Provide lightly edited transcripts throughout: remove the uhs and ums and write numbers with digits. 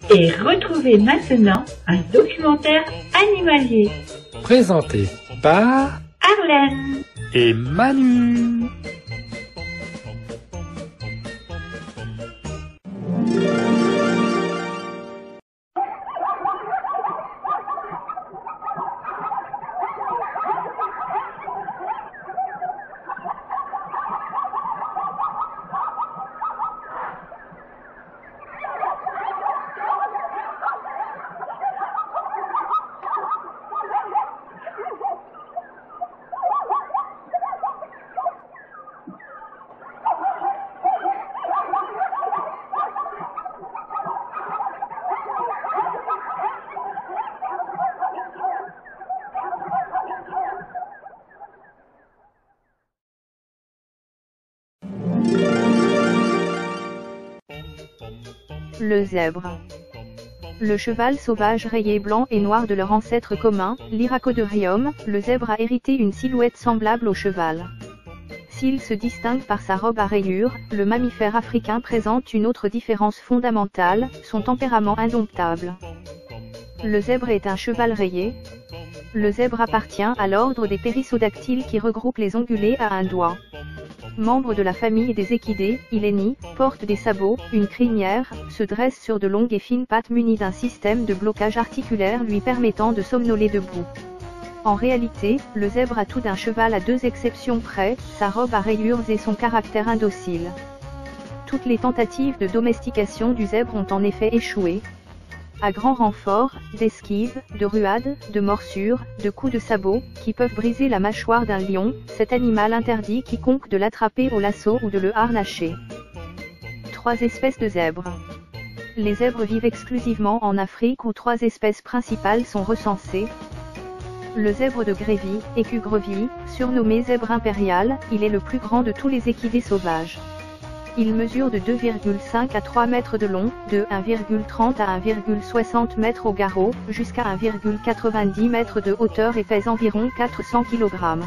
Et retrouvez maintenant un documentaire animalier. Présenté par Arlène et Manu. Le zèbre. Le cheval sauvage rayé blanc et noir de leur ancêtre commun, l'Iracodorium, le zèbre a hérité une silhouette semblable au cheval. S'il se distingue par sa robe à rayures, le mammifère africain présente une autre différence fondamentale, son tempérament indomptable. Le zèbre est un cheval rayé. Le zèbre appartient à l'ordre des périssodactyles qui regroupe les ongulés à un doigt. Membre de la famille des équidés, il hennit, porte des sabots, une crinière, se dresse sur de longues et fines pattes munies d'un système de blocage articulaire lui permettant de somnoler debout. En réalité, le zèbre a tout d'un cheval à deux exceptions près, sa robe à rayures et son caractère indocile. Toutes les tentatives de domestication du zèbre ont en effet échoué. À grand renfort, d'esquives, de ruades, de morsures, de coups de sabot, qui peuvent briser la mâchoire d'un lion, cet animal interdit quiconque de l'attraper au lasso ou de le harnacher. 3 espèces de zèbres. Les zèbres vivent exclusivement en Afrique où 3 espèces principales sont recensées. Le zèbre de Grévy, Écu grevi, surnommé zèbre impérial, il est le plus grand de tous les équidés sauvages. Il mesure de 2,5 à 3 mètres de long, de 1,30 à 1,60 mètres au garrot, jusqu'à 1,90 mètres de hauteur et pèse environ 400 kg.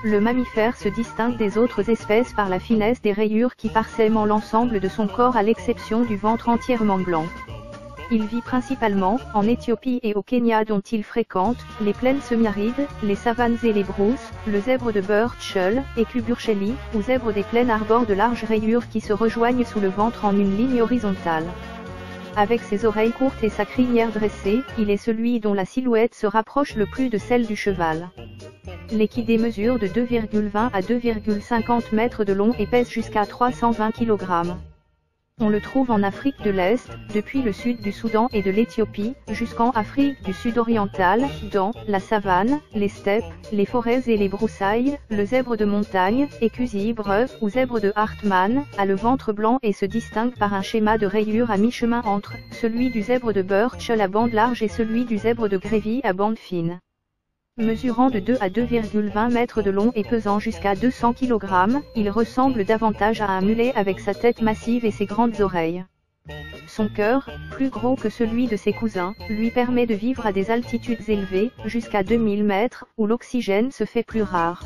Le mammifère se distingue des autres espèces par la finesse des rayures qui parsèment l'ensemble de son corps à l'exception du ventre entièrement blanc. Il vit principalement en Éthiopie et au Kenya dont il fréquente les plaines semi-arides, les savanes et les brousses. Le zèbre de Burchell, Écu burchelli, ou zèbre des plaines arbore de larges rayures qui se rejoignent sous le ventre en une ligne horizontale. Avec ses oreilles courtes et sa crinière dressée, il est celui dont la silhouette se rapproche le plus de celle du cheval. L'équidé mesure de 2,20 à 2,50 mètres de long et pèse jusqu'à 320 kg. On le trouve en Afrique de l'Est, depuis le sud du Soudan et de l'Éthiopie, jusqu'en Afrique du Sud-Oriental, dans la savane, les steppes, les forêts et les broussailles. Le zèbre de montagne, Écu zibre, ou zèbre de Hartmann, a le ventre blanc et se distingue par un schéma de rayures à mi-chemin entre celui du zèbre de Burchell à bande large et celui du zèbre de Grévy à bande fine. Mesurant de 2 à 2,20 mètres de long et pesant jusqu'à 200 kg, il ressemble davantage à un mulet avec sa tête massive et ses grandes oreilles. Son cœur, plus gros que celui de ses cousins, lui permet de vivre à des altitudes élevées, jusqu'à 2000 mètres, où l'oxygène se fait plus rare.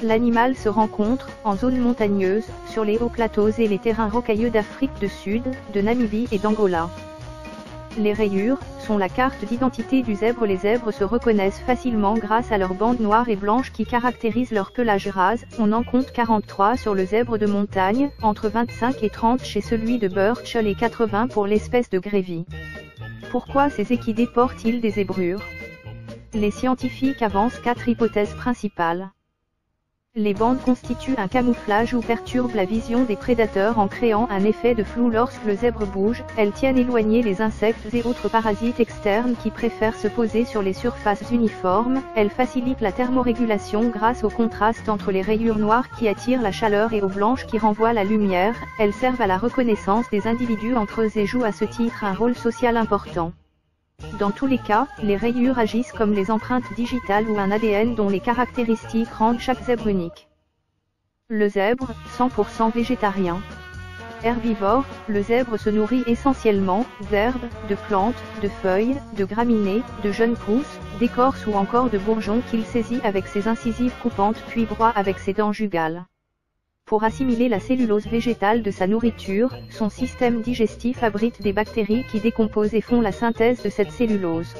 L'animal se rencontre, en zone montagneuse, sur les hauts plateaux et les terrains rocailleux d'Afrique du Sud, de Namibie et d'Angola. Les rayures sont la carte d'identité du zèbre. Les zèbres se reconnaissent facilement grâce à leurs bandes noires et blanches qui caractérisent leur pelage rase. On en compte 43 sur le zèbre de montagne, entre 25 et 30 chez celui de Burchell et 80 pour l'espèce de Grévy. Pourquoi ces équidés portent-ils des zébrures? Les scientifiques avancent 4 hypothèses principales. Les bandes constituent un camouflage ou perturbent la vision des prédateurs en créant un effet de flou lorsque le zèbre bouge. Elles tiennent éloignés les insectes et autres parasites externes qui préfèrent se poser sur les surfaces uniformes. Elles facilitent la thermorégulation grâce au contraste entre les rayures noires qui attirent la chaleur et aux blanches qui renvoient la lumière. Elles servent à la reconnaissance des individus entre eux et jouent à ce titre un rôle social important. Dans tous les cas, les rayures agissent comme les empreintes digitales ou un ADN dont les caractéristiques rendent chaque zèbre unique. Le zèbre, 100% végétarien. Herbivore, le zèbre se nourrit essentiellement d'herbes, de plantes, de feuilles, de graminées, de jeunes pousses, d'écorces ou encore de bourgeons qu'il saisit avec ses incisives coupantes puis broie avec ses dents jugales. Pour assimiler la cellulose végétale de sa nourriture, son système digestif abrite des bactéries qui décomposent et font la synthèse de cette cellulose.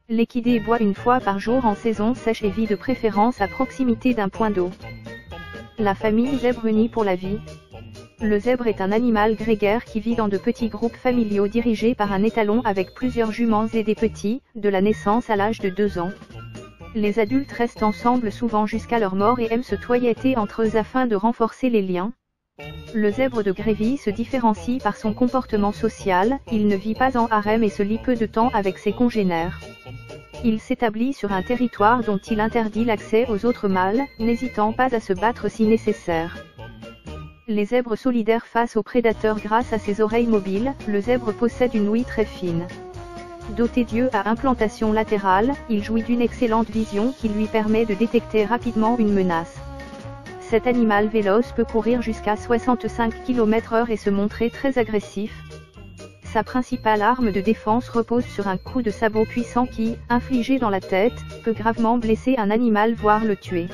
L'équidé boit une fois par jour en saison sèche et vit de préférence à proximité d'un point d'eau. La famille zèbre unie pour la vie. Le zèbre est un animal grégaire qui vit dans de petits groupes familiaux dirigés par un étalon avec plusieurs juments et des petits, de la naissance à l'âge de 2 ans. Les adultes restent ensemble souvent jusqu'à leur mort et aiment se toiletter entre eux afin de renforcer les liens. Le zèbre de Grévy se différencie par son comportement social, il ne vit pas en harem et se lie peu de temps avec ses congénères. Il s'établit sur un territoire dont il interdit l'accès aux autres mâles, n'hésitant pas à se battre si nécessaire. Les zèbres solidaires face aux prédateurs grâce à ses oreilles mobiles, le zèbre possède une ouïe très fine. Doté d'yeux à implantation latérale, il jouit d'une excellente vision qui lui permet de détecter rapidement une menace. Cet animal véloce peut courir jusqu'à 65 km/h et se montrer très agressif. Sa principale arme de défense repose sur un coup de sabot puissant qui, infligé dans la tête, peut gravement blesser un animal voire le tuer.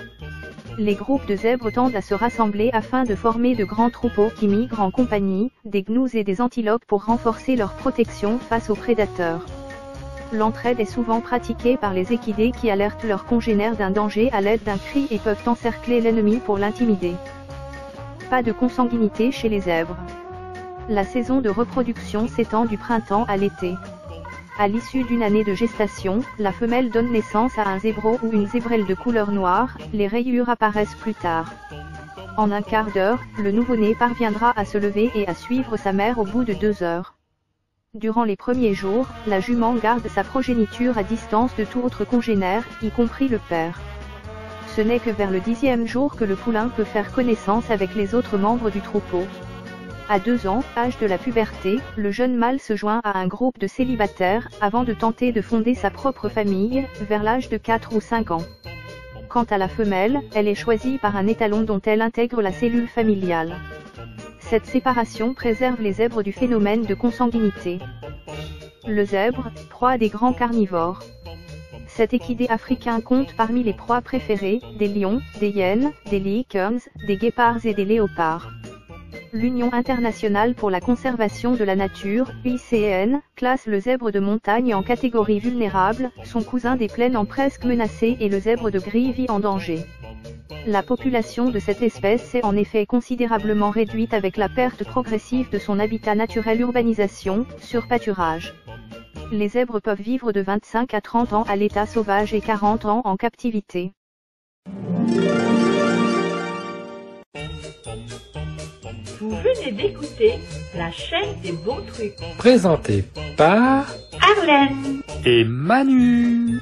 Les groupes de zèbres tendent à se rassembler afin de former de grands troupeaux qui migrent en compagnie, des gnous et des antilopes pour renforcer leur protection face aux prédateurs. L'entraide est souvent pratiquée par les équidés qui alertent leurs congénères d'un danger à l'aide d'un cri et peuvent encercler l'ennemi pour l'intimider. Pas de consanguinité chez les zèbres. La saison de reproduction s'étend du printemps à l'été. À l'issue d'une année de gestation, la femelle donne naissance à un zébro ou une zébrelle de couleur noire, les rayures apparaissent plus tard. En un quart d'heure, le nouveau-né parviendra à se lever et à suivre sa mère au bout de 2 heures. Durant les premiers jours, la jument garde sa progéniture à distance de tout autre congénère, y compris le père. Ce n'est que vers le 10e jour que le poulain peut faire connaissance avec les autres membres du troupeau. À 2 ans, âge de la puberté, le jeune mâle se joint à un groupe de célibataires, avant de tenter de fonder sa propre famille, vers l'âge de 4 ou 5 ans. Quant à la femelle, elle est choisie par un étalon dont elle intègre la cellule familiale. Cette séparation préserve les zèbres du phénomène de consanguinité. Le zèbre, proie des grands carnivores. Cet équidé africain compte parmi les proies préférées, des lions, des hyènes, des licornes, des guépards et des léopards. L'Union internationale pour la conservation de la nature, UICN, classe le zèbre de montagne en catégorie vulnérable, son cousin des plaines en presque menacé et le zèbre de Grévy en danger. La population de cette espèce s'est en effet considérablement réduite avec la perte progressive de son habitat naturel, urbanisation, surpâturage. Les zèbres peuvent vivre de 25 à 30 ans à l'état sauvage et 40 ans en captivité. Vous venez d'écouter la chaîne des bons trucs. Présenté par Arlène et Manu.